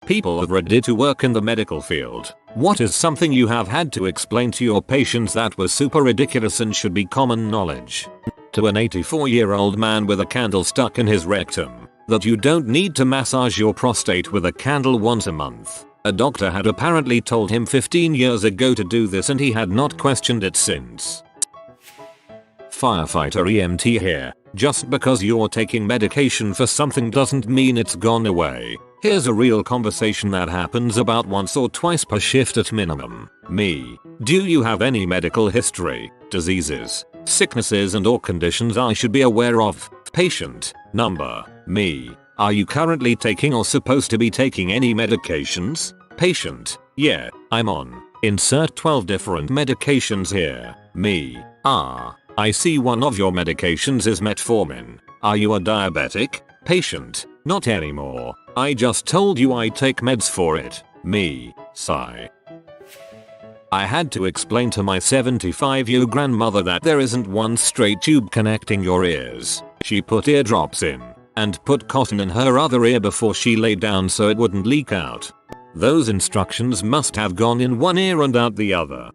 People of Reddit who work in the medical field, what is something you have had to explain to your patients that was super ridiculous and should be common knowledge? To an 84-year-old man with a candle stuck in his rectum, that you don't need to massage your prostate with a candle once a month. A doctor had apparently told him 15 years ago to do this and he had not questioned it since. Firefighter EMT here. Just because you're taking medication for something doesn't mean it's gone away. Here's a real conversation that happens about once or twice per shift at minimum. Me. Do you have any medical history, diseases, sicknesses and/or conditions I should be aware of? Patient. Number. Me. Are you currently taking or supposed to be taking any medications? Patient. Yeah, I'm on. Insert 12 different medications here. Me. I see one of your medications is metformin. Are you a diabetic? Patient. Not anymore. I just told you I take meds for it. Me. Sigh. I had to explain to my 75-year-old grandmother that there isn't one straight tube connecting your ears. She put eardrops in and put cotton in her other ear before she lay down so it wouldn't leak out. Those instructions must have gone in one ear and out the other.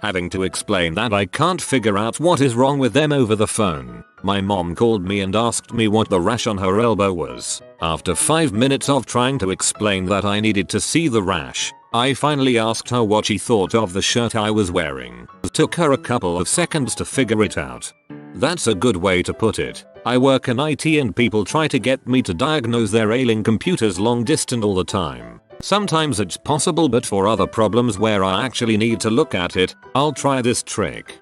Having to explain that I can't figure out what is wrong with them over the phone, my mom called me and asked me what the rash on her elbow was. After 5 minutes of trying to explain that I needed to see the rash, I finally asked her what she thought of the shirt I was wearing. It took her a couple of seconds to figure it out. That's a good way to put it. I work in IT and people try to get me to diagnose their ailing computers long distance all the time. Sometimes it's possible, but for other problems where I actually need to look at it, I'll try this trick.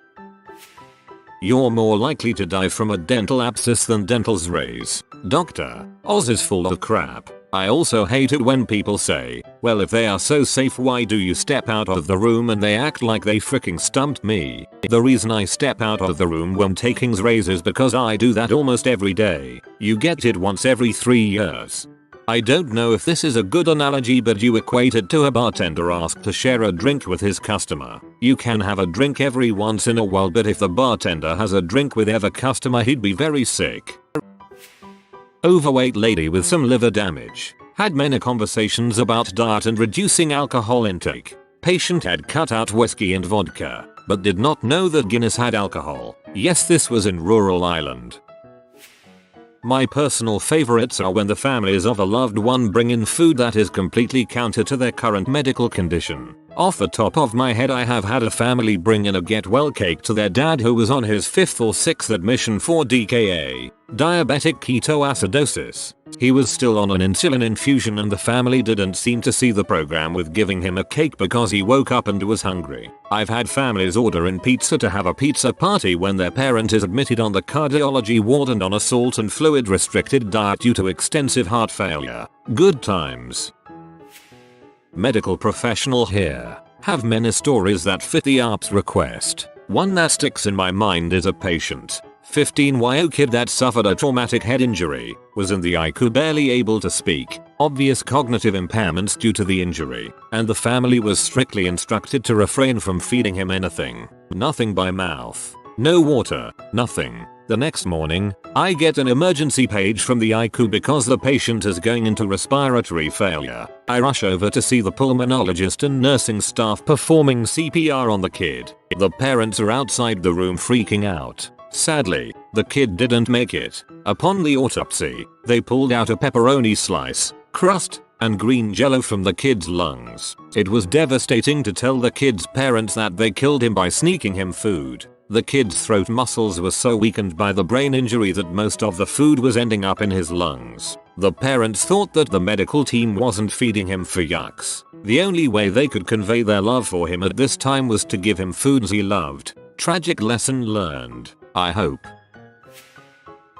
You're more likely to die from a dental abscess than dental's raise. Doctor, Oz is full of crap. I also hate it when people say, well, if they are so safe, why do you step out of the room, and they act like they freaking stumped me. The reason I step out of the room when taking Zraze is because I do that almost every day. You get it once every 3 years. I don't know if this is a good analogy, but you equate it to a bartender asked to share a drink with his customer. You can have a drink every once in a while, but if the bartender has a drink with every customer, he'd be very sick. Overweight lady with some liver damage. Had many conversations about diet and reducing alcohol intake. Patient had cut out whiskey and vodka, but did not know that Guinness had alcohol. Yes, this was in rural Ireland. My personal favorites are when the families of a loved one bring in food that is completely counter to their current medical condition. Off the top of my head, I have had a family bring in a get well cake to their dad who was on his 5th or 6th admission for DKA, diabetic ketoacidosis. He was still on an insulin infusion and the family didn't seem to see the program with giving him a cake because he woke up and was hungry. I've had families order in pizza to have a pizza party when their parent is admitted on the cardiology ward and on a salt and fluid restricted diet due to extensive heart failure. Good times. Medical professional here. Have many stories that fit the ARP's request. One that sticks in my mind is a patient, 15-year-old kid that suffered a traumatic head injury, was in the ICU barely able to speak, obvious cognitive impairments due to the injury, and the family was strictly instructed to refrain from feeding him anything. Nothing by mouth. No water, nothing. The next morning, I get an emergency page from the ICU because the patient is going into respiratory failure. I rush over to see the pulmonologist and nursing staff performing CPR on the kid. The parents are outside the room freaking out. Sadly, the kid didn't make it. Upon the autopsy, they pulled out a pepperoni slice, crust, and green jello from the kid's lungs. It was devastating to tell the kid's parents that they killed him by sneaking him food. The kid's throat muscles were so weakened by the brain injury that most of the food was ending up in his lungs. The parents thought that the medical team wasn't feeding him for yucks. The only way they could convey their love for him at this time was to give him foods he loved. Tragic lesson learned, I hope.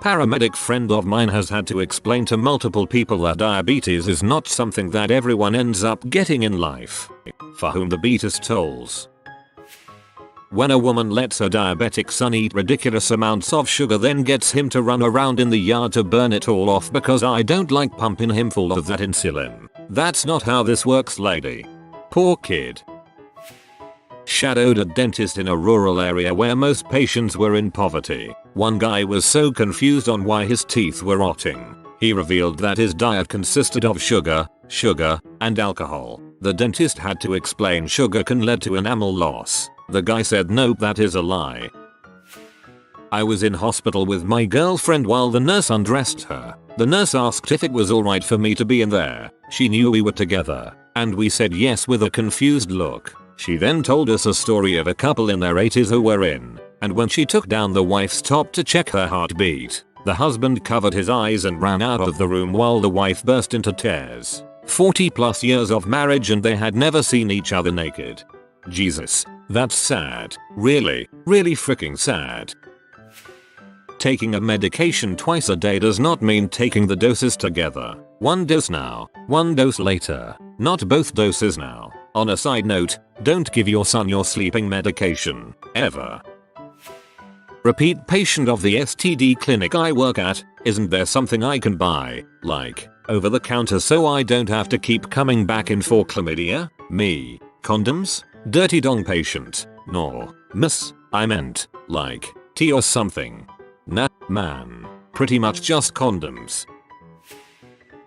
Paramedic friend of mine has had to explain to multiple people that diabetes is not something that everyone ends up getting in life. For whom the beatest tolls. When a woman lets her diabetic son eat ridiculous amounts of sugar, then gets him to run around in the yard to burn it all off because I don't like pumping him full of that insulin. That's not how this works, lady. Poor kid. Shadowed a dentist in a rural area where most patients were in poverty. One guy was so confused on why his teeth were rotting. He revealed that his diet consisted of sugar, sugar, and alcohol. The dentist had to explain sugar can lead to enamel loss. The guy said nope, that is a lie. I was in hospital with my girlfriend while the nurse undressed her. The nurse asked if it was alright for me to be in there. She knew we were together, and we said yes with a confused look. She then told us a story of a couple in their 80s who were in, and when she took down the wife's top to check her heartbeat, the husband covered his eyes and ran out of the room while the wife burst into tears. 40+ years of marriage and they had never seen each other naked. Jesus, that's sad. Really freaking sad. Taking a medication twice a day does not mean taking the doses together. One dose now, one dose later, not both doses now. On a side note, don't give your son your sleeping medication, ever. Repeat patient of the STD clinic I work at, isn't there something I can buy, like, over the counter so I don't have to keep coming back in for chlamydia? Me. Condoms? Dirty dong patient. No. Miss, I meant, like, tea or something. Nah, man. Pretty much just condoms.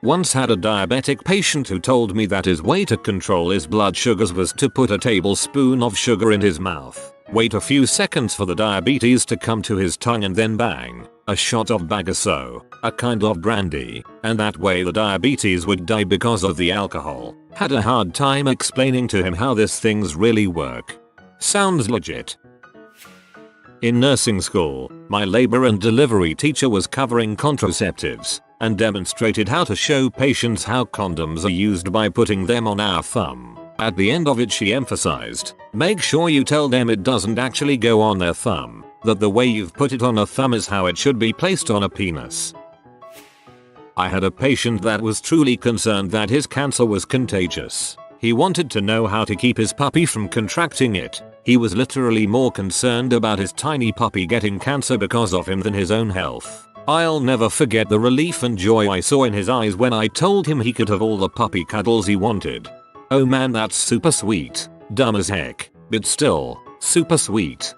Once had a diabetic patient who told me that his way to control his blood sugars was to put a tablespoon of sugar in his mouth, wait a few seconds for the diabetes to come to his tongue and then bang, a shot of Bagasso, a kind of brandy, and that way the diabetes would die because of the alcohol. Had a hard time explaining to him how these things really work. Sounds legit. In nursing school, my labor and delivery teacher was covering contraceptives and demonstrated how to show patients how condoms are used by putting them on our thumb. At the end of it she emphasized, make sure you tell them it doesn't actually go on their thumb, that the way you've put it on a thumb is how it should be placed on a penis. I had a patient that was truly concerned that his cancer was contagious. He wanted to know how to keep his puppy from contracting it. He was literally more concerned about his tiny puppy getting cancer because of him than his own health. I'll never forget the relief and joy I saw in his eyes when I told him he could have all the puppy cuddles he wanted. Oh man, that's super sweet. Dumb as heck, but still, super sweet.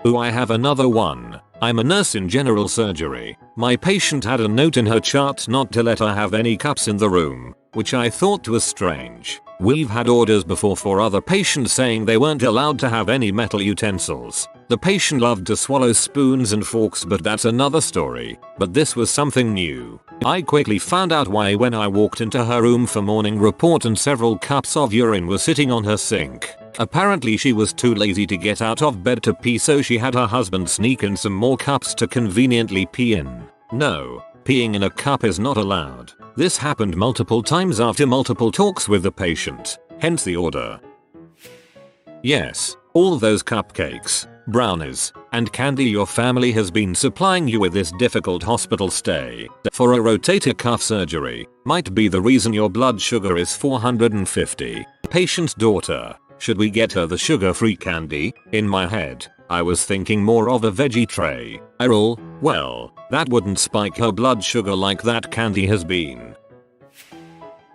Ooh, I have another one. I'm a nurse in general surgery. My patient had a note in her chart not to let her have any cups in the room, which I thought was strange. We've had orders before for other patients saying they weren't allowed to have any metal utensils. The patient loved to swallow spoons and forks, but that's another story. But this was something new. I quickly found out why when I walked into her room for morning report and several cups of urine were sitting on her sink. Apparently she was too lazy to get out of bed to pee, so she had her husband sneak in some more cups to conveniently pee in. No, peeing in a cup is not allowed. This happened multiple times after multiple talks with the patient, hence the order. Yes, all those cupcakes, brownies, and candy your family has been supplying you with this difficult hospital stay for a rotator cuff surgery might be the reason your blood sugar is 450. Patient's daughter, should we get her the sugar-free candy? In my head, I was thinking more of a veggie tray. Well, that wouldn't spike her blood sugar like that candy has been.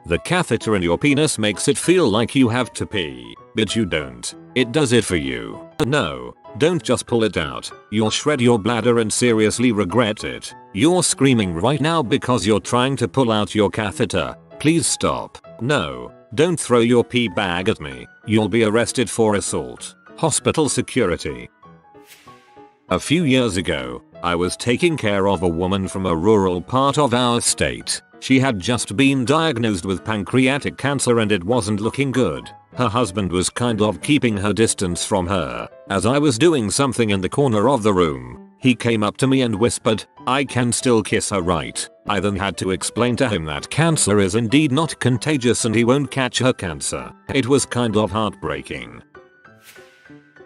The catheter in your penis makes it feel like you have to pee, but you don't. It does it for you. No, don't just pull it out. You'll shred your bladder and seriously regret it. You're screaming right now because you're trying to pull out your catheter. Please stop. No, don't throw your pee bag at me. You'll be arrested for assault. Hospital security. A few years ago, I was taking care of a woman from a rural part of our state. She had just been diagnosed with pancreatic cancer and it wasn't looking good. Her husband was kind of keeping her distance from her. As I was doing something in the corner of the room, he came up to me and whispered, "I can still kiss her, right?" I then had to explain to him that cancer is indeed not contagious and he won't catch her cancer. It was kind of heartbreaking.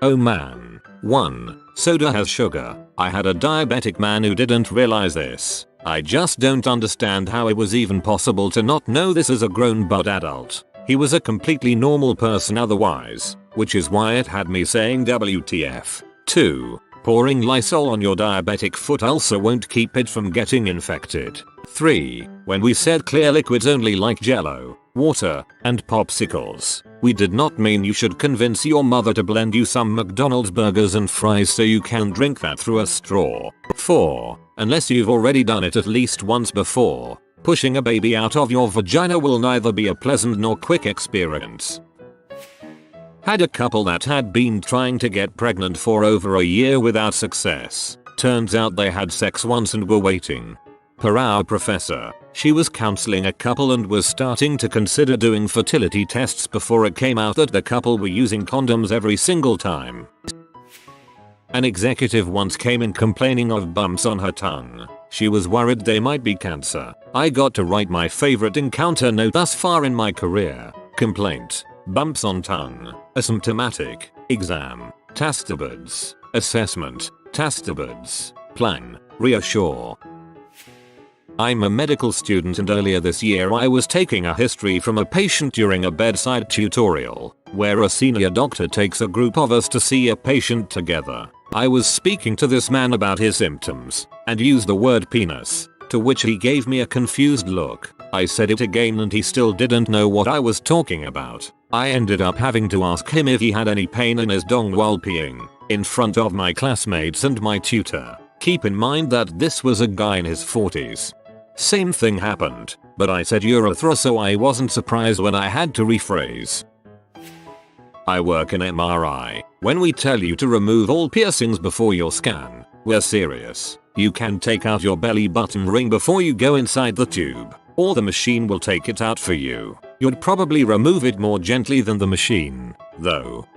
Oh man. 1. Soda has sugar. I had a diabetic man who didn't realize this. I just don't understand how it was even possible to not know this as a grown but adult. He was a completely normal person otherwise, which is why it had me saying WTF. 2. Pouring Lysol on your diabetic foot ulcer won't keep it from getting infected. 3. When we said clear liquids only like jello, water, and popsicles, we did not mean you should convince your mother to blend you some McDonald's burgers and fries so you can drink that through a straw. 4. Unless you've already done it at least once before, Pushing a baby out of your vagina will neither be a pleasant nor quick experience. Had a couple that had been trying to get pregnant for over a year without success. Turns out they had sex once and were waiting. Per our professor, she was counseling a couple and was starting to consider doing fertility tests before it came out that the couple were using condoms every single time. An executive once came in complaining of bumps on her tongue. She was worried they might be cancer. I got to write my favorite encounter note thus far in my career. Complaint. Bumps on tongue. Asymptomatic. Exam. Tastabuds. Assessment. Tastabuds. Plan. Reassure. I'm a medical student and earlier this year I was taking a history from a patient during a bedside tutorial, where a senior doctor takes a group of us to see a patient together. I was speaking to this man about his symptoms, and used the word penis, to which he gave me a confused look. I said it again and he still didn't know what I was talking about. I ended up having to ask him if he had any pain in his dong while peeing, in front of my classmates and my tutor. Keep in mind that this was a guy in his 40s. Same thing happened, but I said urethra so I wasn't surprised when I had to rephrase. I work in MRI. When we tell you to remove all piercings before your scan, we're serious. You can take out your belly button ring before you go inside the tube, or the machine will take it out for you. You'd probably remove it more gently than the machine, though.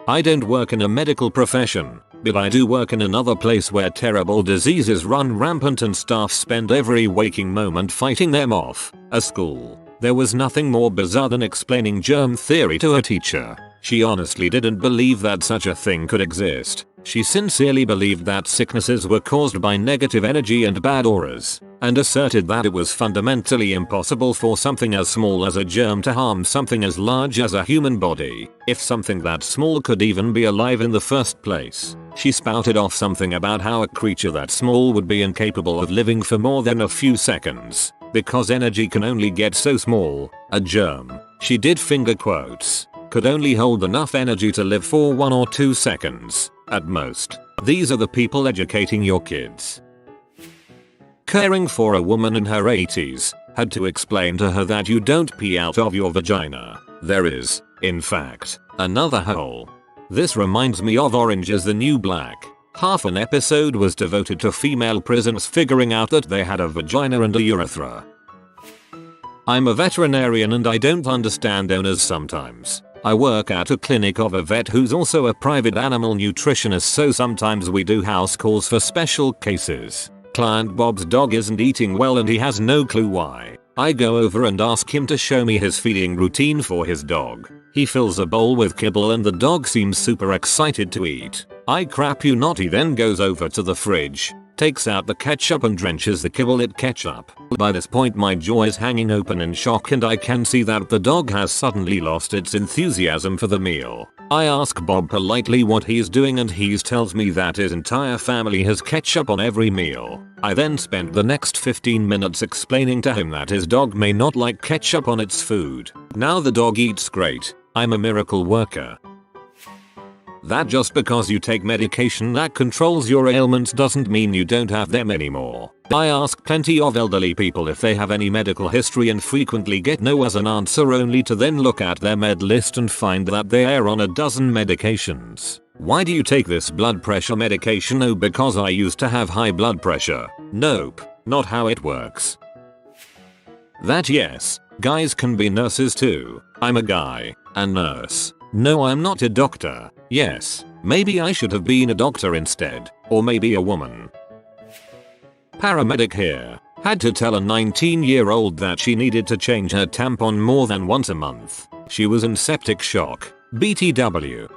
I don't work in a medical profession, but I do work in another place where terrible diseases run rampant and staff spend every waking moment fighting them off. A school. There was nothing more bizarre than explaining germ theory to a teacher. She honestly didn't believe that such a thing could exist. She sincerely believed that sicknesses were caused by negative energy and bad auras, and asserted that it was fundamentally impossible for something as small as a germ to harm something as large as a human body, if something that small could even be alive in the first place. She spouted off something about how a creature that small would be incapable of living for more than a few seconds, because energy can only get so small. A germ, she did finger quotes, could only hold enough energy to live for 1 or 2 seconds. At most. These are the people educating your kids. Caring for a woman in her 80s, had to explain to her that you don't pee out of your vagina. There is, in fact, another hole. This reminds me of Orange is the New Black. Half an episode was devoted to female prisoners figuring out that they had a vagina and a urethra. I'm a veterinarian and I don't understand owners sometimes. I work at a clinic of a vet who's also a private animal nutritionist, so sometimes we do house calls for special cases. Client Bob's dog isn't eating well and he has no clue why. I go over and ask him to show me his feeding routine for his dog. He fills a bowl with kibble and the dog seems super excited to eat. I crap you not, he then goes over to the fridge, takes out the ketchup and drenches the kibble in ketchup. By this point my jaw is hanging open in shock and I can see that the dog has suddenly lost its enthusiasm for the meal. I ask Bob politely what he's doing and he tells me that his entire family has ketchup on every meal. I then spent the next 15 minutes explaining to him that his dog may not like ketchup on its food. Now the dog eats great. I'm a miracle worker. That just because you take medication that controls your ailments doesn't mean you don't have them anymore. I ask plenty of elderly people if they have any medical history and frequently get no as an answer, only to then look at their med list and find that they are on a dozen medications. Why do you take this blood pressure medication? Oh, because I used to have high blood pressure. Nope, not how it works. That yes, guys can be nurses too. I'm a guy, a nurse. No, I'm not a doctor. Yes, maybe I should have been a doctor instead, or maybe a woman. Paramedic here. Had to tell a 19-year-old that she needed to change her tampon more than once a month. She was in septic shock. BTW.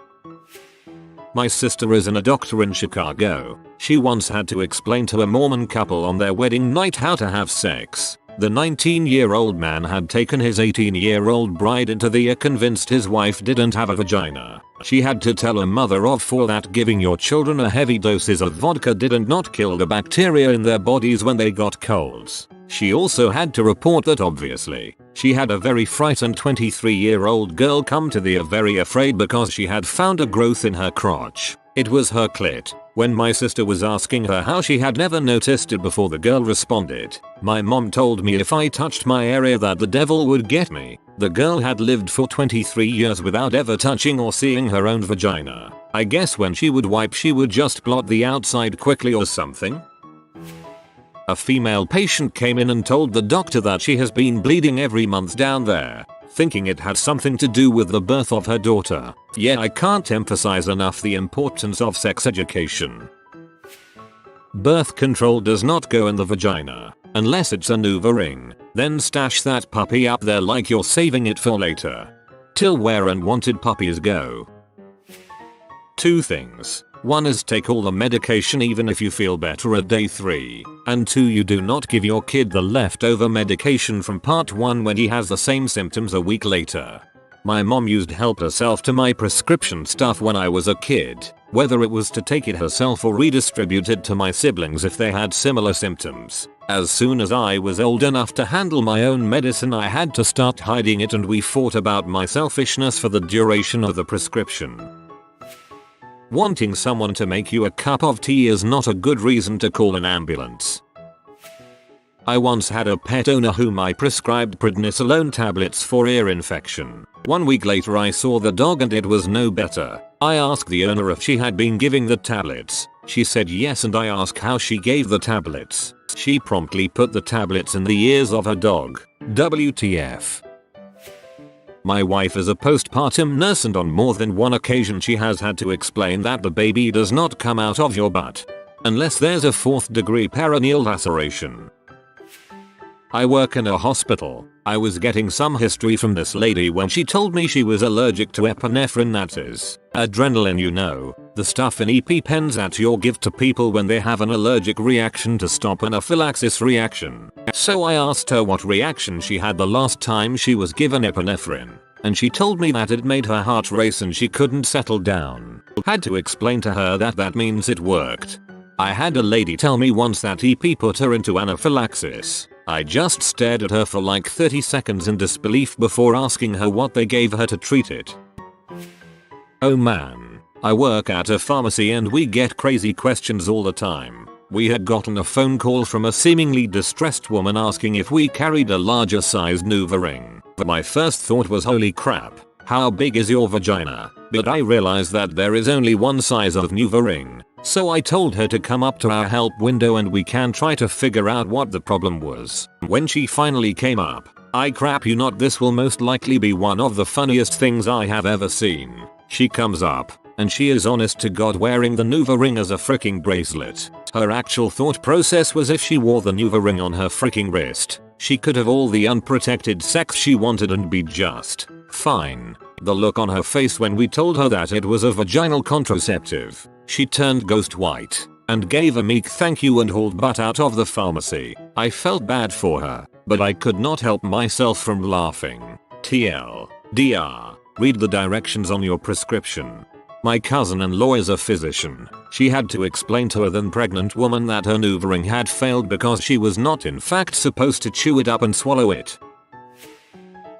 My sister isn't a doctor in Chicago. She once had to explain to a Mormon couple on their wedding night how to have sex. The 19-year-old man had taken his 18-year-old bride into the ER, convinced his wife didn't have a vagina. She had to tell a mother of 4 that giving your children a heavy doses of vodka didn't not kill the bacteria in their bodies when they got colds. She also had to report that obviously, she had a very frightened 23-year-old girl come to the ER very afraid because she had found a growth in her crotch. It was her clit. When my sister was asking her how she had never noticed it before, the girl responded, "My mom told me if I touched my area that the devil would get me." The girl had lived for 23 years without ever touching or seeing her own vagina. I guess when she would wipe she would just blot the outside quickly or something. A female patient came in and told the doctor that she has been bleeding every month down there, thinking it had something to do with the birth of her daughter. Yeah, I can't emphasize enough the importance of sex education. Birth control does not go in the vagina, unless it's a NuvaRing. Then stash that puppy up there like you're saving it for later. Till where unwanted puppies go. 2 things. 1 is take all the medication even if you feel better at day 3. And 2, you do not give your kid the leftover medication from part 1 when he has the same symptoms a week later. My mom used help herself to my prescription stuff when I was a kid, whether it was to take it herself or redistribute it to my siblings if they had similar symptoms. As soon as I was old enough to handle my own medicine, I had to start hiding it, and we fought about my selfishness for the duration of the prescription. Wanting someone to make you a cup of tea is not a good reason to call an ambulance. I once had a pet owner whom I prescribed prednisolone tablets for ear infection. 1 week later I saw the dog and it was no better. I asked the owner if she had been giving the tablets. She said yes, and I asked how she gave the tablets. She promptly put the tablets in the ears of her dog. WTF. My wife is a postpartum nurse, and on more than one occasion she has had to explain that the baby does not come out of your butt unless there's a 4th degree perineal laceration. I work in a hospital. I was getting some history from this lady when she told me she was allergic to epinephrine, that is adrenaline, you know, the stuff in EpiPens that you'll give to people when they have an allergic reaction to stop anaphylaxis reaction. So I asked her what reaction she had the last time she was given epinephrine, and she told me that it made her heart race and she couldn't settle down. Had to explain to her that that means it worked. I had a lady tell me once that EP put her into anaphylaxis. I just stared at her for like 30 seconds in disbelief before asking her what they gave her to treat it. Oh man, I work at a pharmacy and we get crazy questions all the time. We had gotten a phone call from a seemingly distressed woman asking if we carried a larger sized NuvaRing. My first thought was, holy crap, how big is your vagina? But I realized that there is only one size of NuvaRing. So I told her to come up to our help window and we can try to figure out what the problem was. When she finally came up, I crap you not, this will most likely be one of the funniest things I have ever seen. She comes up, and she is honest to God wearing the NuvaRing as a freaking bracelet. Her actual thought process was if she wore the NuvaRing on her freaking wrist, she could have all the unprotected sex she wanted and be just fine. The look on her face when we told her that it was a vaginal contraceptive. She turned ghost white and gave a meek thank you and hauled butt out of the pharmacy. I felt bad for her, but I could not help myself from laughing. TLDR, read the directions on your prescription. My cousin-in-law is a physician. She had to explain to a then pregnant woman that her NuvaRing had failed because she was not in fact supposed to chew it up and swallow it.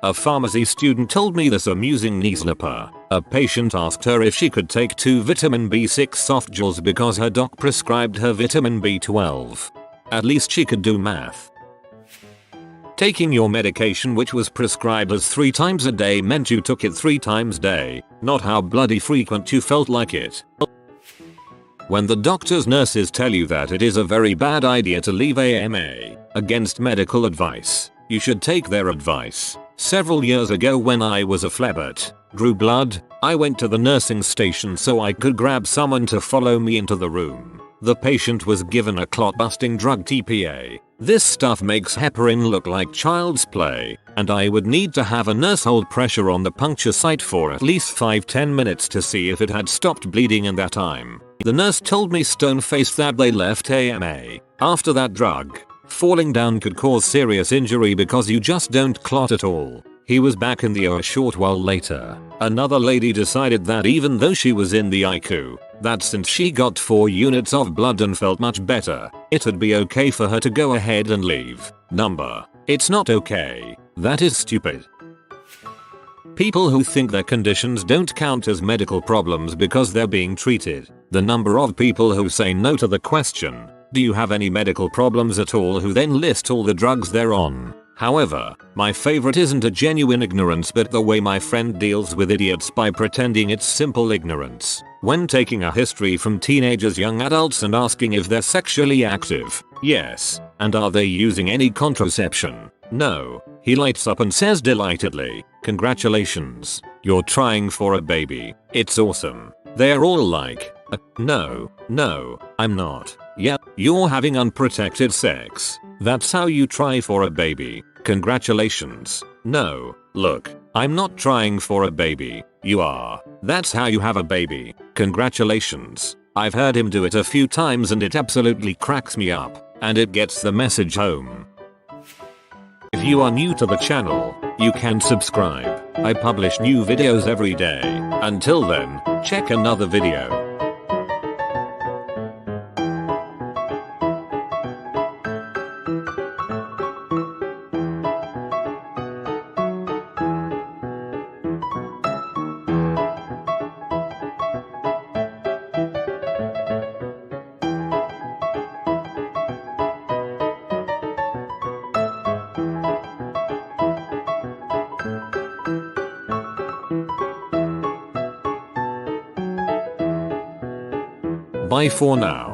A pharmacy student told me this amusing knee slipper. A patient asked her if she could take 2 vitamin B6 soft gels because her doc prescribed her vitamin B12. At least she could do math. Taking your medication which was prescribed as 3 times a day meant you took it 3 times a day, not how bloody frequent you felt like it. When the doctor's nurses tell you that it is a very bad idea to leave AMA against medical advice, you should take their advice. Several years ago when I was a phlebot, drew blood, I went to the nursing station so I could grab someone to follow me into the room. The patient was given a clot-busting drug TPA. This stuff makes heparin look like child's play, and I would need to have a nurse hold pressure on the puncture site for at least 5-10 minutes to see if it had stopped bleeding in that time. The nurse told me stone-faced that they left AMA after that drug. Falling down could cause serious injury because you just don't clot at all. He was back in the OR a short while later. Another lady decided that even though she was in the ICU, that since she got 4 units of blood and felt much better, it'd be okay for her to go ahead and leave. Number. It's not okay. That is stupid. People who think their conditions don't count as medical problems because they're being treated The number of people who say no to the question, do you have any medical problems at all, who then list all the drugs they're on. However, my favorite isn't a genuine ignorance but the way my friend deals with idiots by pretending it's simple ignorance. When taking a history from teenagers, young adults and asking if they're sexually active, yes, and are they using any contraception, no, he lights up and says delightedly, congratulations, you're trying for a baby, it's awesome. They're all like, no, I'm not. Yep, you're having unprotected sex. That's how you try for a baby. Congratulations. No, look, I'm not trying for a baby. You are. That's how you have a baby. Congratulations. I've heard him do it a few times and it absolutely cracks me up. And it gets the message home. If you are new to the channel, you can subscribe. I publish new videos every day. Until then, check another video. Bye for now.